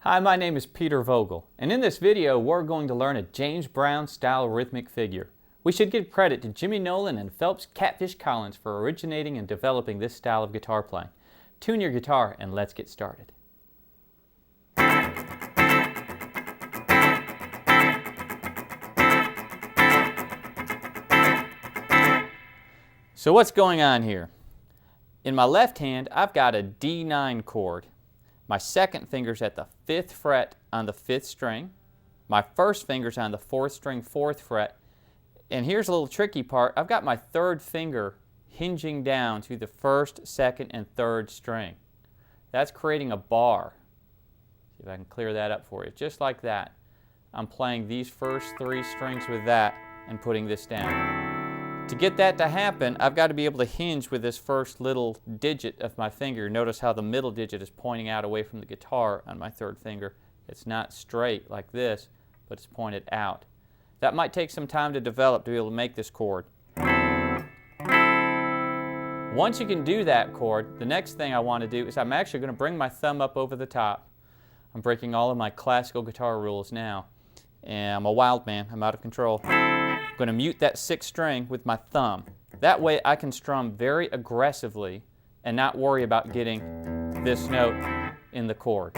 Hi, my name is Peter Vogel, and in this video we're going to learn a James Brown style rhythmic figure. We should give credit to Jimmy Nolan and Phelps Catfish Collins for originating and developing this style of guitar playing. Tune your guitar and let's get started. So what's going on here? In my left hand I've got a D9 chord. My second finger's at the 5th fret on the 5th string. My first finger's on the 4th string, 4th fret. And here's a little tricky part. I've got my third finger hinging down to the 1st, 2nd, and 3rd string. That's creating a bar. See if I can clear that up for you. Just like that. I'm playing these first 3 strings with that and putting this down. To get that to happen, I've got to be able to hinge with this first little digit of my finger. Notice how the middle digit is pointing out away from the guitar on my third finger. It's not straight like this, but it's pointed out. That might take some time to develop to be able to make this chord. Once you can do that chord, the next thing I want to do is I'm actually going to bring my thumb up over the top. I'm breaking all of my classical guitar rules now. And I'm a wild man. I'm out of control. I'm going to mute that 6th string with my thumb. That way I can strum very aggressively and not worry about getting this note in the chord.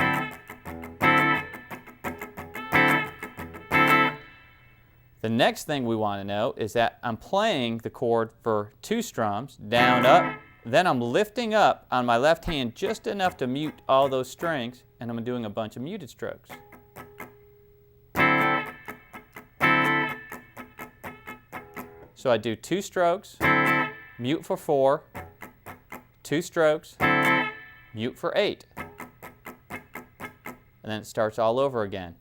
The next thing we want to know is that I'm playing the chord for 2 strums, down, up, then I'm lifting up on my left hand just enough to mute all those strings, and I'm doing a bunch of muted strokes. So I do 2 strokes, mute for 4, 2 strokes, mute for 8. And then it starts all over again.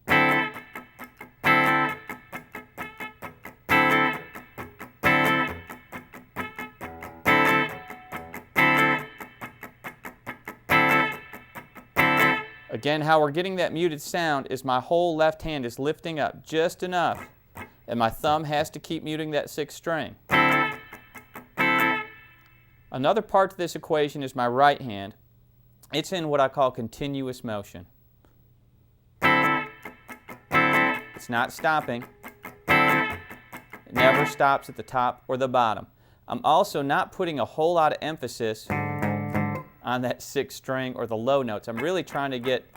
Again, how we're getting that muted sound is my whole left hand is lifting up just enough, and my thumb has to keep muting that 6th string. Another part to this equation is my right hand. It's in what I call continuous motion. It's not stopping. It never stops at the top or the bottom. I'm also not putting a whole lot of emphasis on that 6th string or the low notes. I'm really trying to get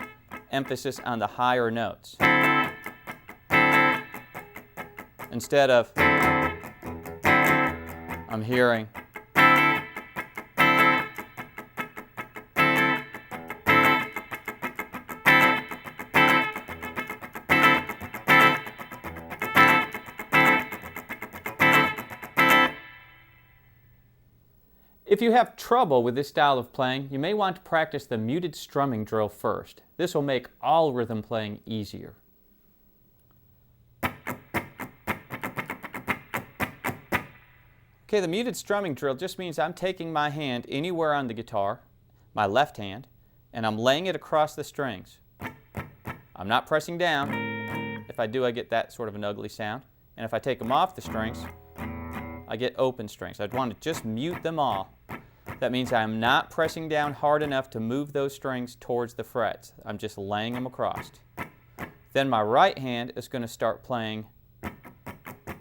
emphasis on the higher notes. Instead of, I'm hearing. If you have trouble with this style of playing, you may want to practice the muted strumming drill first. This will make all rhythm playing easier. Okay, the muted strumming drill just means I'm taking my hand anywhere on the guitar, my left hand, and I'm laying it across the strings. I'm not pressing down. If I do, I get that sort of an ugly sound. And if I take them off the strings, I get open strings. I'd want to just mute them all. That means I'm not pressing down hard enough to move those strings towards the frets. I'm just laying them across. Then my right hand is going to start playing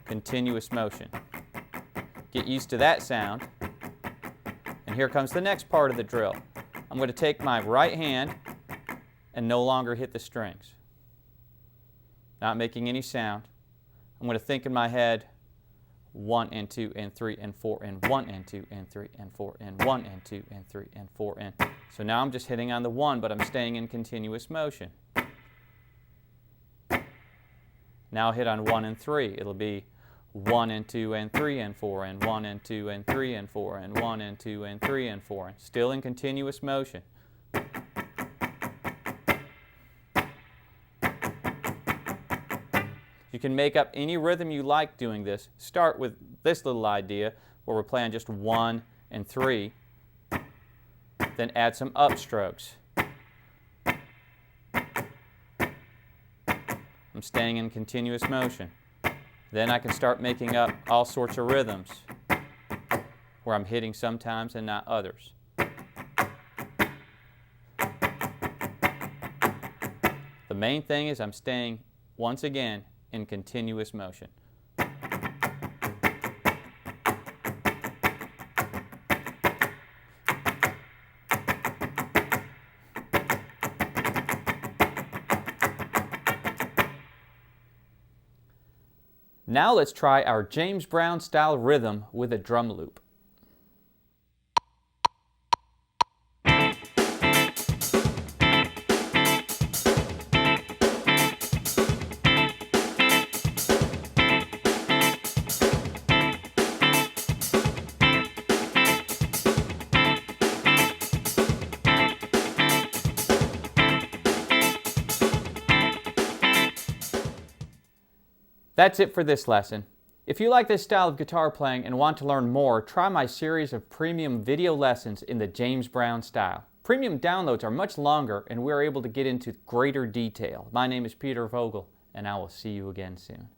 continuous motion. Get used to that sound. And here comes the next part of the drill. I'm going to take my right hand and no longer hit the strings. Not making any sound. I'm going to think in my head 1 and 2 and 3 and 4 and 1 and 2 and 3 and 4 and 1 and 2 and 3 and 4 and. So now I'm just hitting on the 1, but I'm staying in continuous motion. Now I'll hit on 1 and 3. It'll be 1 and 2 and 3 and 4 and 1 and 2 and 3 and 4 and 1 and 2 and 3 and 4. Still in continuous motion. You can make up any rhythm you like doing this. Start with this little idea where we're playing just 1 and 3. Then add some upstrokes. I'm staying in continuous motion. Then I can start making up all sorts of rhythms where I'm hitting sometimes and not others. main thing is I'm staying, once again, in continuous motion. Now let's try our James Brown style rhythm with a drum loop. That's it for this lesson. If you like this style of guitar playing and want to learn more, try my series of premium video lessons in the James Brown style. Premium downloads are much longer and we're able to get into greater detail. My name is Peter Vogel, and I will see you again soon.